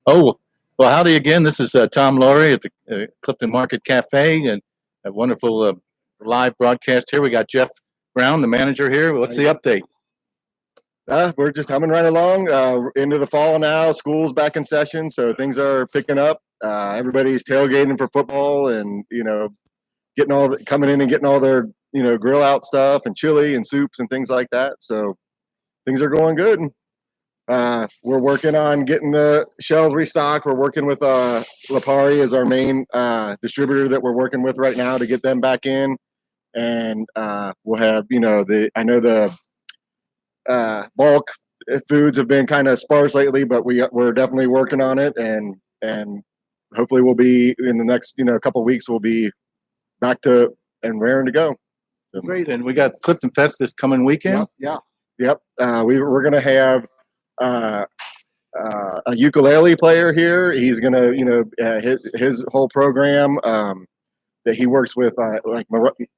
Oh, well, howdy again. This is Tom Laurie at the Clifton Market Cafe and a wonderful live broadcast here. We got Jeff Brown, the manager here. What's the update? We're just humming right along into the fall now. School's back in session, so things are picking up. Everybody's tailgating for football and, coming in and getting all their, grill out stuff and chili and soups and things like that. So things are going good. We're working on getting the shelves restocked. We're working with Lipari as our main distributor that we're working with right now to get them back in. And we'll have, the bulk foods have been kind of sparse lately, but we're definitely working on it. And hopefully we'll be in the next, couple of weeks, we'll be back to and raring to go. So, great. And we got CliftonFest this coming weekend. Yep. We're going to have a ukulele player here. He's gonna, his whole program that he works with,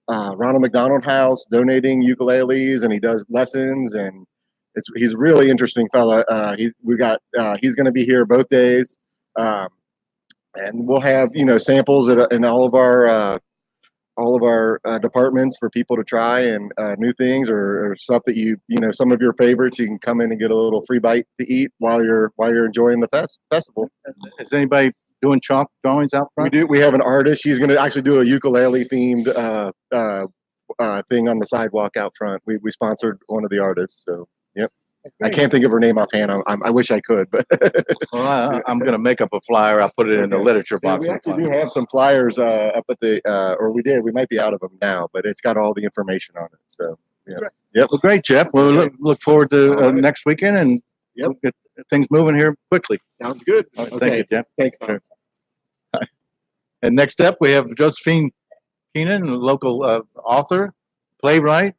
Ronald McDonald House, donating ukuleles, and he does lessons, and he's a really interesting fella. He's gonna be here both days, and we'll have samples in all of our departments for people to try and new things or stuff that some of your favorites. You can come in and get a little free bite to eat while you're enjoying the festival. Is anybody doing chalk drawings out front? We do. We have an artist. She's going to actually do a ukulele themed thing on the sidewalk out front. We sponsored one of the artists. So yep. I can't think of her name offhand. I wish I could, but well, I'm going to make up a flyer. I'll put it in the literature box. We actually do have some flyers up at the, or we did. We might be out of them now, but it's got all the information on it. So yeah. Yep. Well, great, Jeff. We'll look forward to next weekend, and we'll get things moving here quickly. Sounds good. Right, okay. Thank you, Jeff. Thanks. Sure. And next up, we have Josephine Keenan, a local author, playwright,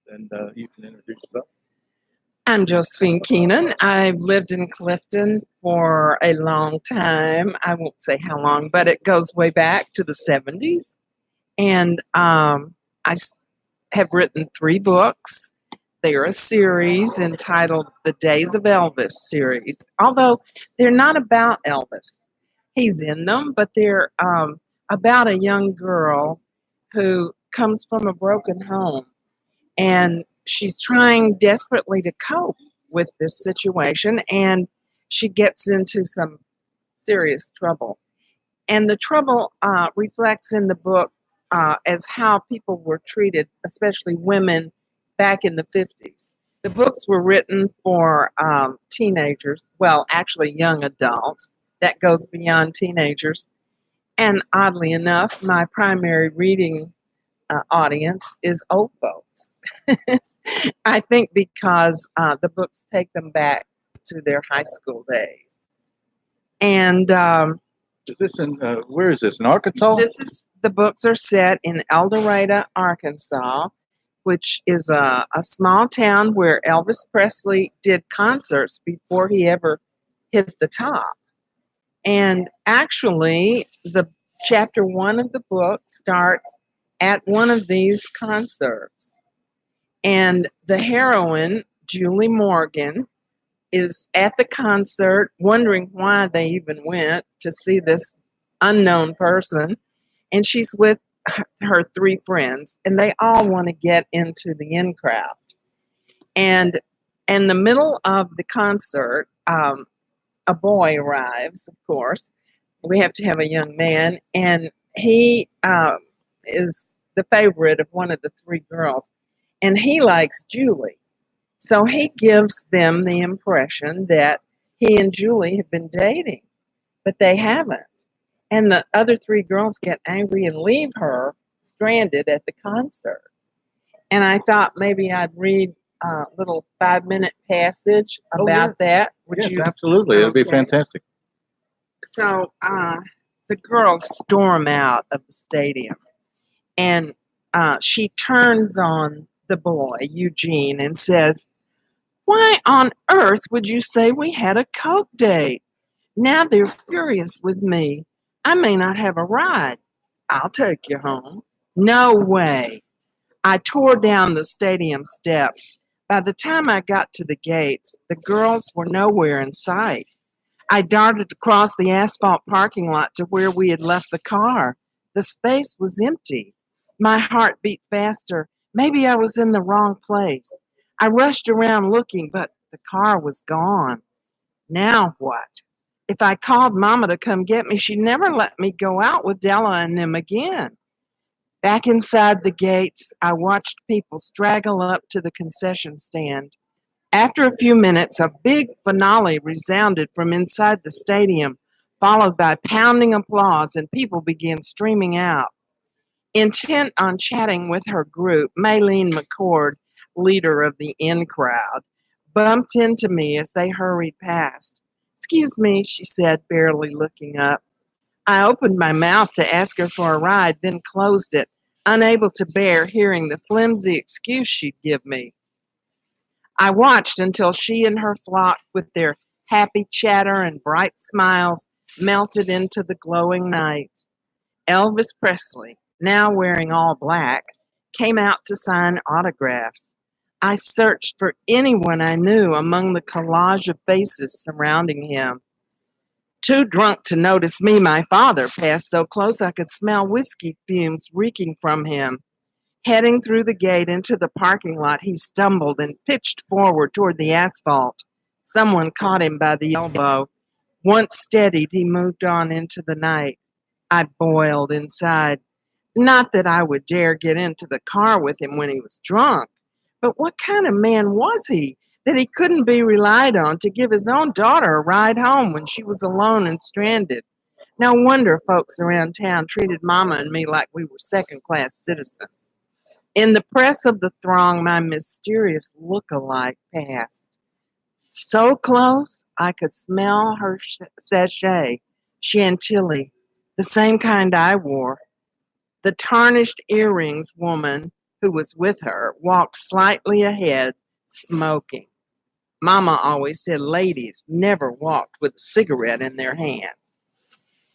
and you can introduce yourself. I'm Josephine Keenan. I've lived in Clifton for a long time. I won't say how long, but it goes way back to the 70s. And I have written 3 books. They're a series entitled the Days of Elvis series, although they're not about Elvis. He's in them, but they're about a young girl who comes from a broken home, and she's trying desperately to cope with this situation, and she gets into some serious trouble. And the trouble reflects in the book as how people were treated, especially women, back in the 50s. The books were written for teenagers, well, actually young adults. That goes beyond teenagers. And oddly enough, my primary reading audience is old folks. I think because the books take them back to their high school days. And is this in, where is this, in Arkansas? The books are set in El Dorado, Arkansas, which is a small town where Elvis Presley did concerts before he ever hit the top. And actually, the chapter 1 of the book starts at one of these concerts. And the heroine, Julie Morgan, is at the concert wondering why they even went to see this unknown person. And she's with her 3 friends, and they all want to get into the in crowd. And in the middle of the concert, a boy arrives, of course. We have to have a young man, and he is the favorite of one of the 3 girls. And he likes Julie. So he gives them the impression that he and Julie have been dating, but they haven't. And the other 3 girls get angry and leave her stranded at the concert. And I thought maybe I'd read a little 5-minute passage about that. Yes, absolutely. It would be fantastic. So the girls storm out of the stadium, and she turns on the boy, Eugene, and says, "Why on earth would you say we had a Coke date? Now they're furious with me. I may not have a ride. I'll take you home." No way. I tore down the stadium steps. By the time I got to the gates, the girls were nowhere in sight. I darted across the asphalt parking lot to where we had left the car. The space was empty. My heart beat faster. Maybe I was in the wrong place. I rushed around looking, but the car was gone. Now what? If I called Mama to come get me, she'd never let me go out with Della and them again. Back inside the gates, I watched people straggle up to the concession stand. After a few minutes, a big finale resounded from inside the stadium, followed by pounding applause, and people began streaming out. Intent on chatting with her group, Maylene McCord, leader of the in crowd, bumped into me as they hurried past. "Excuse me," she said, barely looking up. I opened my mouth to ask her for a ride, then closed it, unable to bear hearing the flimsy excuse she'd give me. I watched until she and her flock, with their happy chatter and bright smiles, melted into the glowing night. Elvis Presley, now wearing all black, came out to sign autographs. I searched for anyone I knew among the collage of faces surrounding him. Too drunk to notice me, my father passed so close I could smell whiskey fumes reeking from him. Heading through the gate into the parking lot, he stumbled and pitched forward toward the asphalt. Someone caught him by the elbow. Once steadied, he moved on into the night. I boiled inside. Not that I would dare get into the car with him when he was drunk, but what kind of man was he that he couldn't be relied on to give his own daughter a ride home when she was alone and stranded? No wonder folks around town treated Mama and me like we were second-class citizens. In the press of the throng, my mysterious look-alike passed. So close, I could smell her sachet, Chantilly, the same kind I wore. The tarnished earrings woman who was with her walked slightly ahead, smoking. Mama always said ladies never walked with a cigarette in their hands.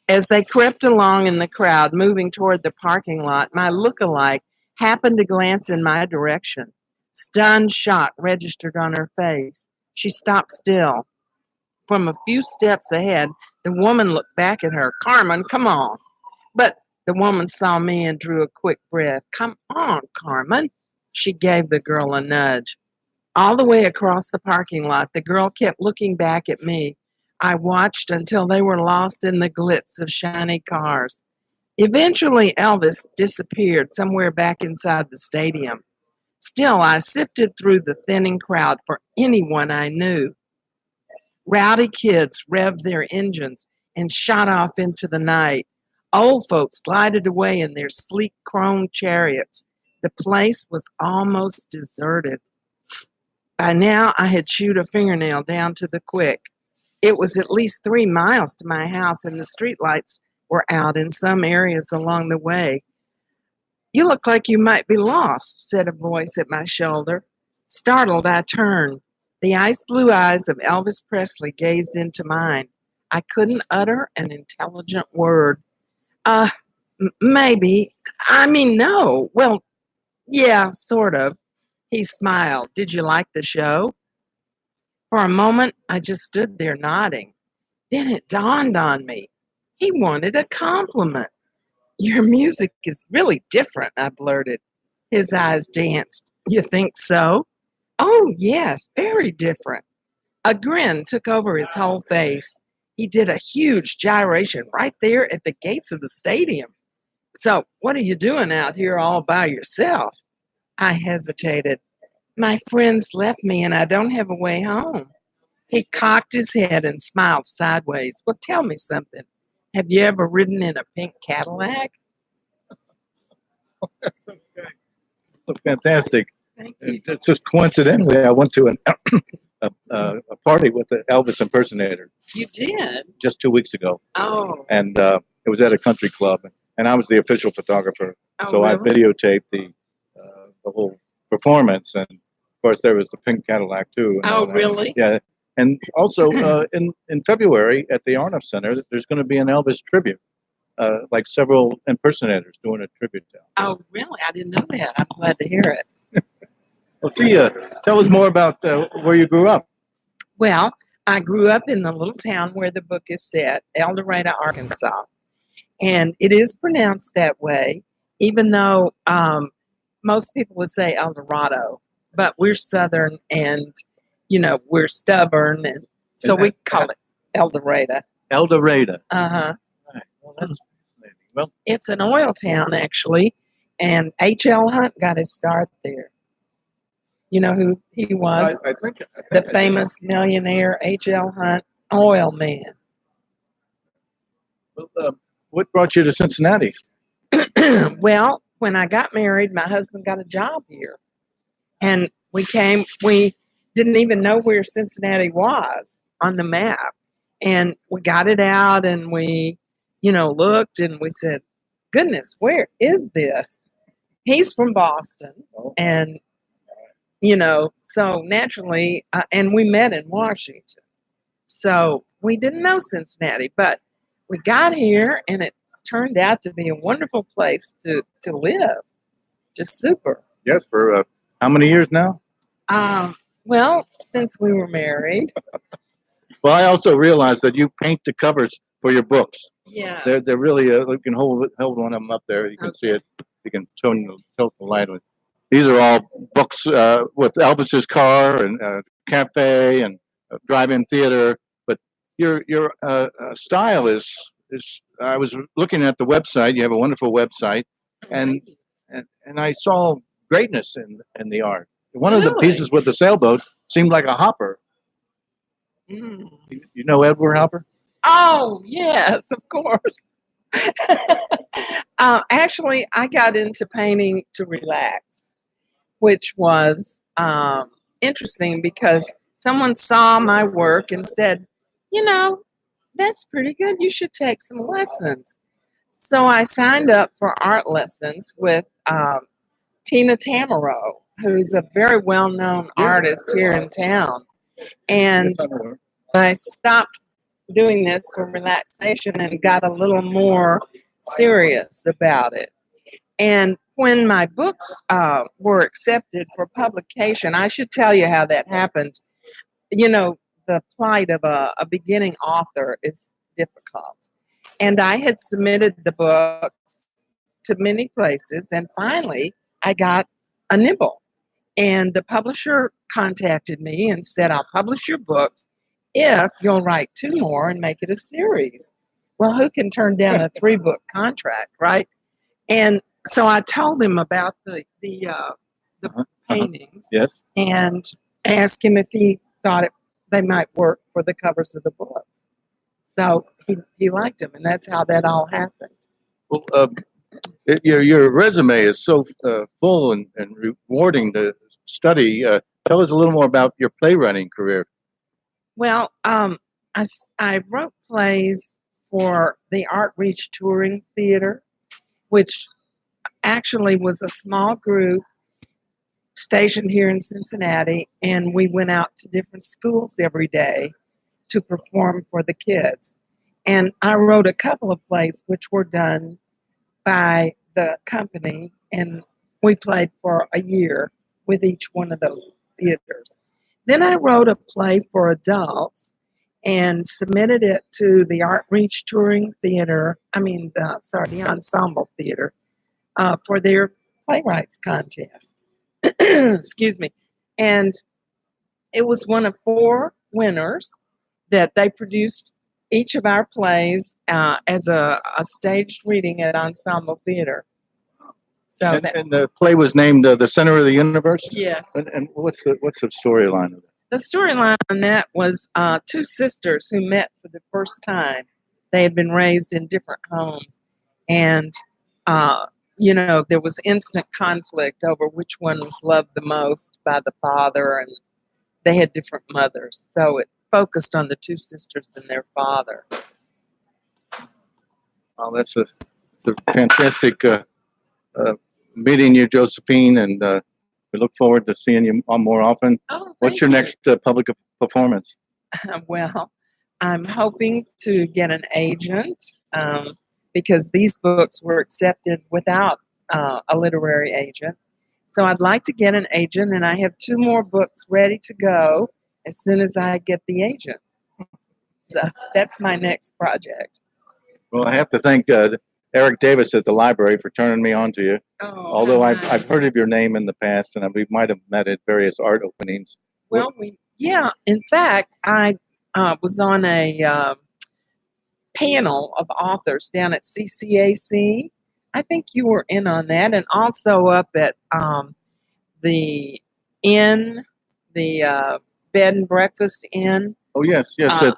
As they crept along in the crowd, moving toward the parking lot, my look-alike happened to glance in my direction. Stunned shock registered on her face. She stopped still. From a few steps ahead, the woman looked back at her. "Carmen, come on." But the woman saw me and drew a quick breath. "Come on, Carmen." She gave the girl a nudge. All the way across the parking lot, the girl kept looking back at me. I watched until they were lost in the glitz of shiny cars. Eventually, Elvis disappeared somewhere back inside the stadium. Still, I sifted through the thinning crowd for anyone I knew. Rowdy kids revved their engines and shot off into the night. Old folks glided away in their sleek chrome chariots. The place was almost deserted. By now, I had chewed a fingernail down to the quick. It was at least 3 miles to my house, and the streetlights were out in some areas along the way. "You look like you might be lost," said a voice at my shoulder. Startled, I turned. The ice blue eyes of Elvis Presley gazed into mine. I couldn't utter an intelligent word. Maybe. No. Well, yeah, sort of." He smiled. "Did you like the show?" For a moment, I just stood there nodding. Then it dawned on me. He wanted a compliment. "Your music is really different," I blurted. His eyes danced. "You think so?" "Oh, yes, very different." A grin took over his whole face. He did a huge gyration right there at the gates of the stadium. "So, what are you doing out here all by yourself?" I hesitated. "My friends left me and I don't have a way home." He cocked his head and smiled sideways. "Well, tell me something. Have you ever ridden in a pink Cadillac?" That's so good. So fantastic. Thank you. Just coincidentally, I went to a party with the Elvis impersonator You did? just 2 weeks ago, Oh. and it was at a country club, and I was the official photographer. So I really? videotaped the whole performance, and of course there was the pink Cadillac too. And all Oh, that. really? Yeah, and also in February at the Arnoff Center, there's going to be an Elvis tribute, like several impersonators doing a tribute to Elvis. Oh, really? I didn't know that. I'm glad to hear it. Well, Tia, tell us more about where you grew up. Well, I grew up in the little town where the book is set, El Dorado, Arkansas. And it is pronounced that way, even though most people would say El Dorado, but we're Southern and, we're stubborn. And so we call it El Dorado. El Dorado. Uh-huh. Right. Well, that's fascinating. Well, It's an oil town, actually, and H.L. Hunt got his start there. You know who he was? I think The famous millionaire H.L. Hunt, oil man. Well, what brought you to Cincinnati? Well, when I got married, my husband got a job here. And we didn't even know where Cincinnati was on the map. And we got it out and we, looked and we said, goodness, where is this? He's from Boston. And, so naturally, and we met in Washington. So we didn't know Cincinnati, but we got here and it turned out to be a wonderful place to live. Just super. Yes, for how many years now? Well, since we were married. Well, I also realized that you paint the covers for your books. Yes. They're really, you can hold one of them up there. You can see it. You can tilt the light on it. These are all books with Elvis's car and cafe and drive-in theater. But your style is. I was looking at the website. You have a wonderful website, and I saw greatness in the art. One of the Really? pieces with the sailboat seemed like a hopper. Mm. You know Edward Hopper? Oh, yes, of course. Actually, I got into painting to relax, which was interesting because someone saw my work and said, that's pretty good. You should take some lessons. So I signed up for art lessons with Tina Tamaro, who's a very well-known artist here in town. And I stopped doing this for relaxation and got a little more serious about it. And when my books were accepted for publication, I should tell you how that happened. The plight of a beginning author is difficult. And I had submitted the books to many places, and finally I got a nibble. And the publisher contacted me and said, I'll publish your books if you'll write 2 more and make it a series. Well, who can turn down a 3-book contract, right? And so I told him about the paintings. Yes. And asked him if he thought they might work for the covers of the books. So he liked them, and that's how that all happened. Well, your resume is so full and rewarding to study. Tell us a little more about your playwriting career. Well, I wrote plays for the Art Reach Touring Theater, which actually was a small group stationed here in Cincinnati, and we went out to different schools every day to perform for the kids. And I wrote a couple of plays which were done by the company, and we played for a year with each one of those theaters. Then I wrote a play for adults and submitted it to the Art Reach Touring Theater, the Ensemble Theater, for their playwrights contest. Excuse me. And it was one of 4 winners that they produced each of our plays as a staged reading at Ensemble Theater. So and the play was named The Center of the Universe? Yes. And what's the storyline of it? The storyline on that was 2 sisters who met for the first time. They had been raised in different homes. And, there was instant conflict over which one was loved the most by the father. And they had different mothers. So it focused on the 2 sisters and their father. Well, it's a fantastic meeting you, Josephine, and we look forward to seeing you on more often. Oh, What's your next public performance? Well, I'm hoping to get an agent because these books were accepted without a literary agent. So I'd like to get an agent, and I have 2 more books ready to go as soon as I get the agent. So that's my next project. Well, I have to thank Eric Davis at the library for turning me on to you. Oh, Although how I've nice. heard of your name in the past, and we might have met at various art openings. Well, yeah. In fact, I was on a panel of authors down at CCAC. I think you were in on that, and also up at the inn, the bed and breakfast inn. Oh yes, Uh,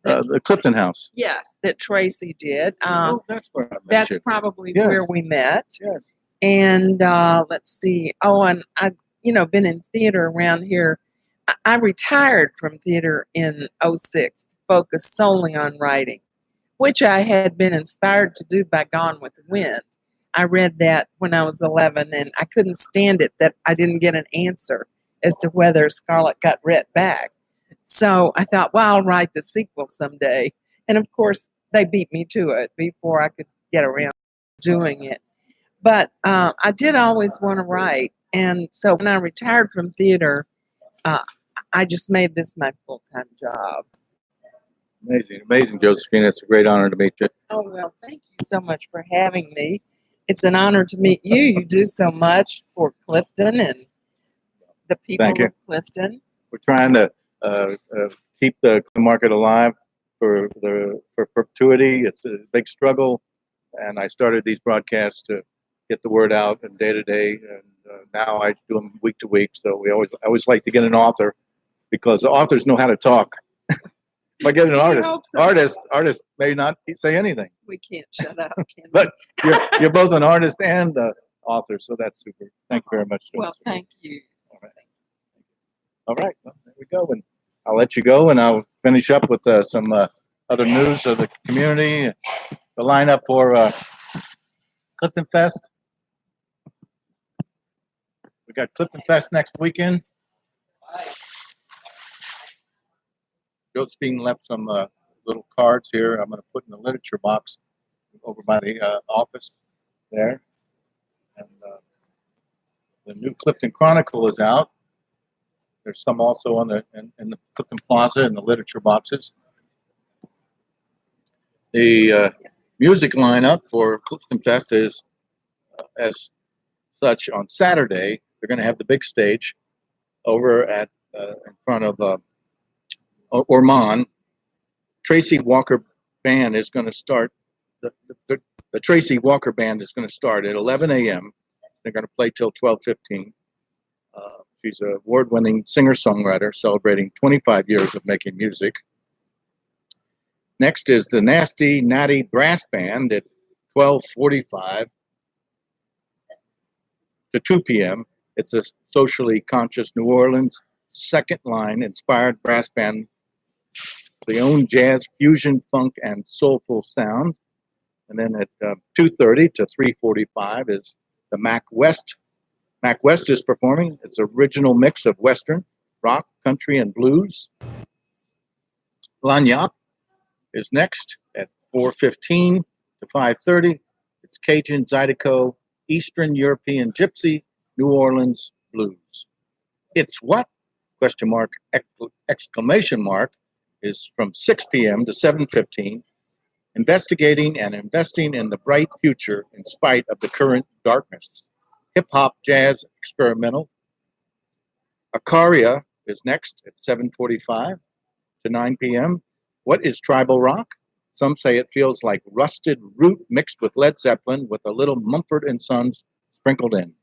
at the Clifton House. Yes, that Tracy did. That's where I met That's you. probably Yes. where we met. Yes. And let's see. Oh, and I've been in theater around here. I retired from theater in '06 to focus solely on writing, which I had been inspired to do by Gone with the Wind. I read that when I was 11, and I couldn't stand it that I didn't get an answer as to whether Scarlett got Rhett back. So I thought, well, I'll write the sequel someday. And of course, they beat me to it before I could get around to doing it. But I did always want to write. And so when I retired from theater, I just made this my full-time job. Amazing, Josephine. It's a great honor to meet you. Oh, well, thank you so much for having me. It's an honor to meet you. You do so much for Clifton and the people Thank you. of Clifton. We're trying to keep the market alive for perpetuity. It's a big struggle, and I started these broadcasts to get the word out and day to day, and now I do them week to week. So I always like to get an author, because the authors know how to talk. If I get an artist may not say anything. We can't shut up, can we? But you're both an artist and author, so that's super. Thank you very much. Well, Josephine. thank you. All right, well, there we go, and I'll let you go, and I'll finish up with some other news of the community. The lineup for CliftonFest. We got CliftonFest next weekend. Josephine left some little cards here. I'm going to put in the literature box over by the office there. And the new Clifton Chronicle is out. There's some also in the Clifton Plaza in the literature boxes. The music lineup for CliftonFest is as such on Saturday. They're going to have the big stage over at in front of Ormond. Tracy Walker Band is going to start. The Tracy Walker Band is going to start at 11 a.m. They're going to play till 12:15. She's an award-winning singer-songwriter celebrating 25 years of making music. Next is the Nasty Natty Brass Band at 12:45 to 2 p.m. It's a socially conscious New Orleans second line inspired brass band. They own jazz, fusion, funk, and soulful sound. And then at 2:30 to 3:45 is the Mac West. Mac West is performing. It's an original mix of Western, rock, country, and blues. Lagniappe is next at 4:15 to 5:30. It's Cajun, Zydeco, Eastern European Gypsy, New Orleans blues. It's what? Question mark, exclamation mark, is from 6 p.m. to 7:15. Investigating and investing in the bright future in spite of the current darkness. Hip-hop, jazz, experimental. Acaria is next at 7:45 to 9 p.m. What is tribal rock? Some say it feels like rusted root mixed with Led Zeppelin with a little Mumford & Sons sprinkled in.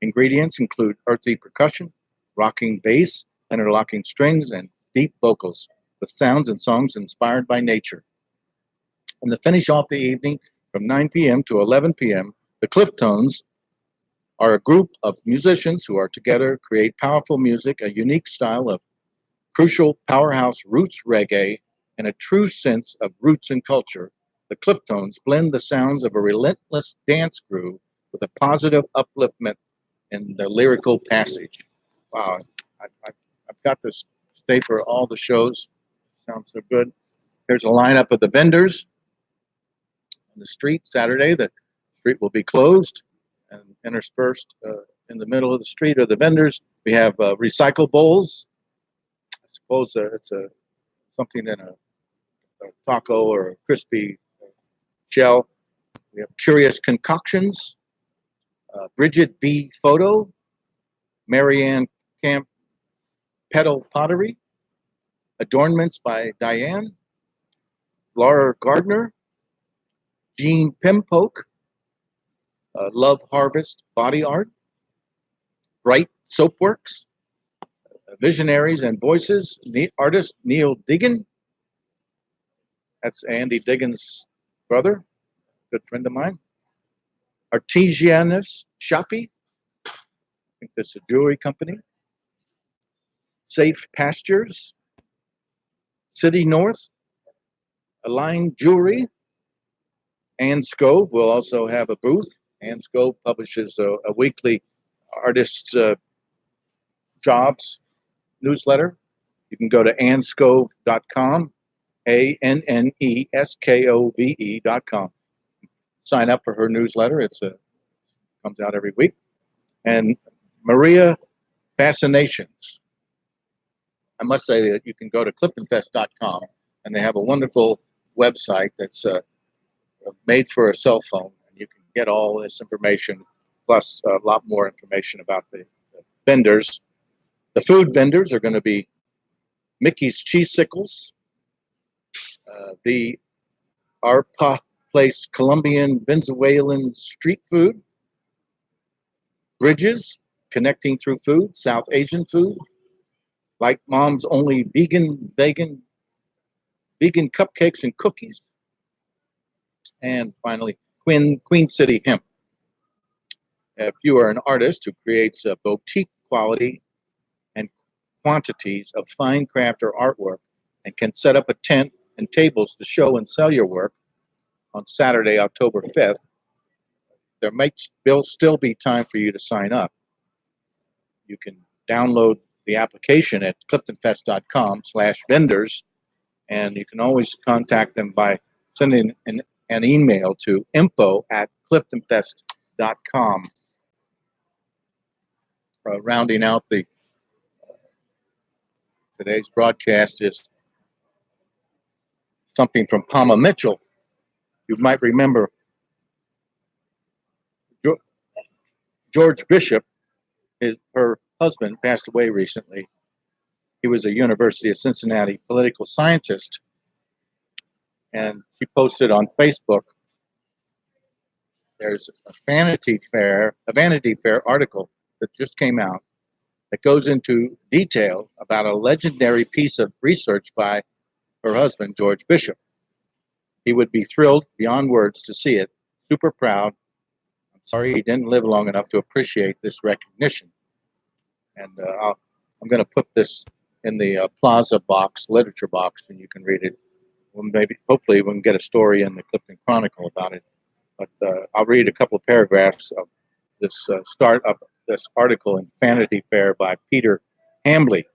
Ingredients include earthy percussion, rocking bass, interlocking strings, and deep vocals with sounds and songs inspired by nature. And to finish off the evening from 9 p.m. to 11 p.m., the Cliftones are a group of musicians who are together, create powerful music, a unique style of crucial powerhouse roots reggae, and a true sense of roots and culture. The Cliftones blend the sounds of a relentless dance groove with a positive upliftment in the lyrical passage. Wow, I've got to stay for all the shows. Sounds so good. Here's a lineup of the vendors on the street. Saturday, the street will be closed, and interspersed in the middle of the street are the vendors. We have recycle bowls. I suppose it's something in a taco or a crispy shell. We have Curious Concoctions, Bridget B. Photo, Marianne Camp Petal Pottery, Adornments by Diane, Laura Gardner, Jean Pimpoke, Love Harvest Body Art, Bright Soapworks, Visionaries and Voices, artist Neil Diggin. That's Andy Diggin's brother, good friend of mine. Artesianus Shoppy, I think that's a jewelry company. Safe Pastures, City North, Align Jewelry. Ann Scove will also have a booth. Ann Scove publishes a weekly artist jobs newsletter. You can go to annscove.com, ANNESKOVE.com. Sign up for her newsletter. It's comes out every week. And Maria Fascinations. I must say that you can go to CliftonFest.com, and they have a wonderful website that's made for a cell phone. And you can get all this information, plus a lot more information about the vendors. The food vendors are going to be Mickey's Cheese Sickles, the Arpa Place Colombian Venezuelan Street Food, Bridges, Connecting Through Food, South Asian Food, Like Mom's Only Vegan Cupcakes and Cookies, and finally, Queen City Hemp. If you are an artist who creates a boutique quality and quantities of fine craft or artwork and can set up a tent and tables to show and sell your work on Saturday, October 5th, there might still be time for you to sign up. You can download the application at cliftonfest.com/vendors, and you can always contact them by sending an email to info@cliftonfest.com. Rounding out today's broadcast is something from Palma Mitchell. You might remember George Bishop, her husband, passed away recently. He was a University of Cincinnati political scientist, and she posted on Facebook, there's a Vanity Fair article that just came out that goes into detail about a legendary piece of research by her husband, George Bishop. He would be thrilled beyond words to see it, super proud. I'm sorry he didn't live long enough to appreciate this recognition. And I'm going to put this in the Plaza box, literature box, and you can read it. Well, hopefully we can get a story in the Clifton Chronicle about it. But I'll read a couple of paragraphs of this start of this article in Vanity Fair by Peter Hambley.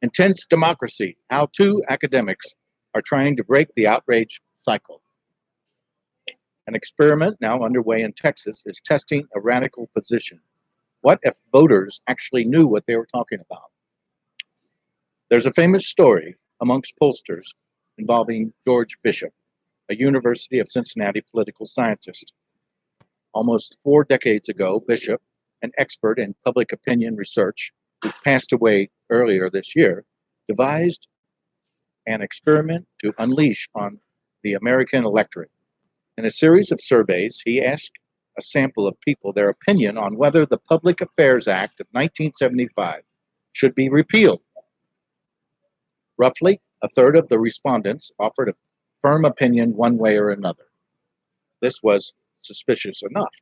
Intense Democracy, How Two Academics Are Trying to Break the Outrage Cycle. An experiment now underway in Texas is testing a radical position. What if voters actually knew what they were talking about? There's a famous story amongst pollsters involving George Bishop, a University of Cincinnati political scientist. Almost 4 decades ago, Bishop, an expert in public opinion research, who passed away earlier this year, devised an experiment to unleash on the American electorate. In a series of surveys, he asked a sample of people their opinion on whether the Public Affairs Act of 1975 should be repealed. Roughly a third of the respondents offered a firm opinion one way or another. This was suspicious enough.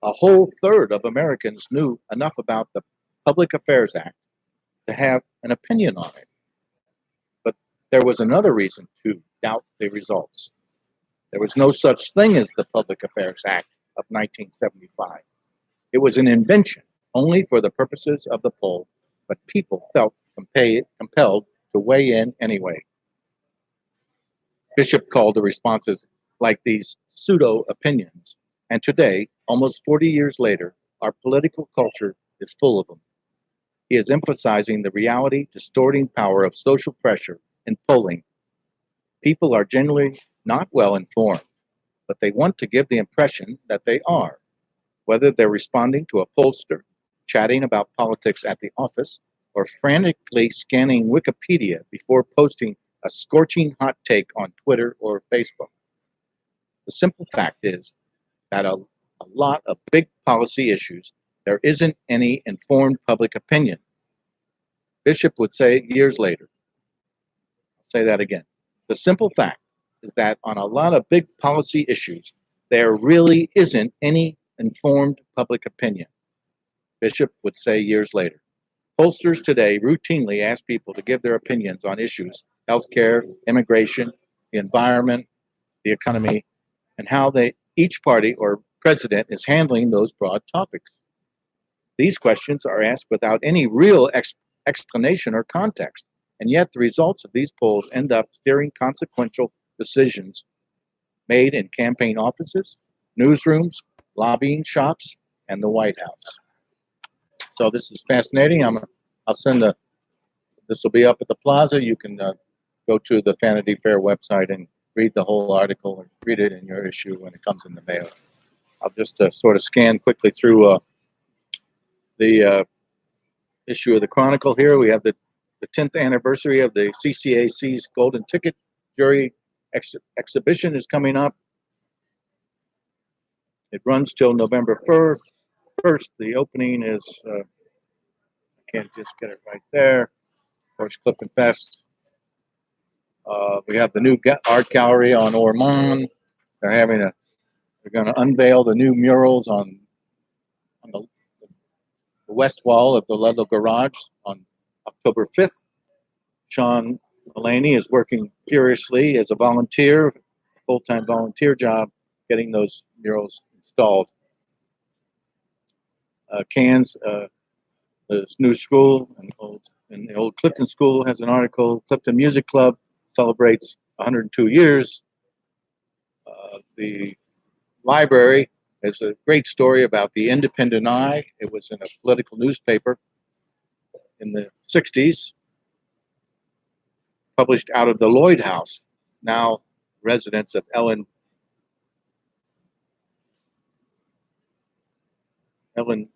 A whole third of Americans knew enough about the Public Affairs Act to have an opinion on it. But there was another reason to doubt the results. There was no such thing as the Public Affairs Act of 1975. It was an invention only for the purposes of the poll, but people felt compelled to weigh in anyway. Bishop called the responses like these pseudo-opinions, and today, almost 40 years later, our political culture is full of them. He is emphasizing the reality-distorting power of social pressure in polling. People are generally not well informed, but they want to give the impression that they are, whether they're responding to a pollster, chatting about politics at the office, or frantically scanning Wikipedia before posting a scorching hot take on Twitter or Facebook. The simple fact is that a lot of big policy issues, there isn't any informed public opinion. Bishop would say years later. I'll say that again. The simple fact is that on a lot of big policy issues, there really isn't any informed public opinion. Bishop would say years later. Pollsters today routinely ask people to give their opinions on issues, healthcare, immigration, the environment, the economy, and how each party or president is handling those broad topics. These questions are asked without any real explanation or context, and yet the results of these polls end up steering consequential decisions made in campaign offices, newsrooms, lobbying shops, and the White House. So this is fascinating. I'll send this will be up at the plaza. You can go to the Vanity Fair website and read the whole article or read it in your issue when it comes in the mail. I'll just sort of scan quickly through the issue of the Chronicle here. We have the 10th anniversary of the CCAC's Golden Ticket Jury exhibition is coming up. It runs till November 1st. The opening is, I can't just get it right there. Of course, CliftonFest. We have the new art gallery on Ormond. They're going to unveil the new murals on the west wall of the Ludlow Garage on October 5th. Sean Mullaney is working furiously as a volunteer, full-time volunteer job, getting those murals installed. Cairns, this new school, and the old Clifton School has an article. Clifton Music Club celebrates 102 years. The library has a great story about the Independent Eye. It was in a political newspaper in the 60s, published out of the Lloyd House, now residence of Ellen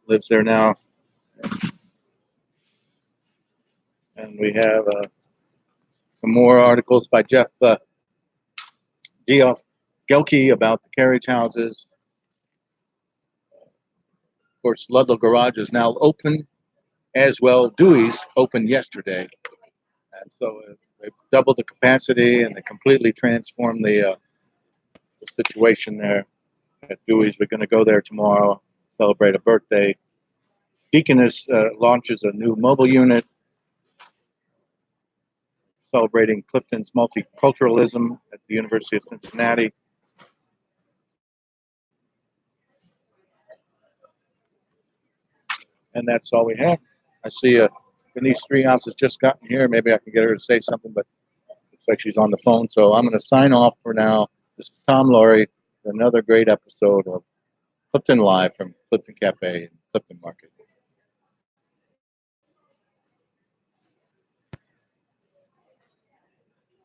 lives there now. And we have some more articles by Jeff Geoff Gelke about the carriage houses. Of course, Ludlow Garage is now open, as well. Dewey's opened yesterday. And so they've doubled the capacity and they completely transformed the situation there at Dewey's. We're going to go there tomorrow, celebrate a birthday. Deaconess launches a new mobile unit celebrating Clifton's multiculturalism at the University of Cincinnati. And that's all we have. I see Denise Treehouse has just gotten here. Maybe I can get her to say something, but looks like she's on the phone. So I'm going to sign off for now. This is Tom Laurie, another great episode of Clifton Live from Clifton Cafe and Clifton Market.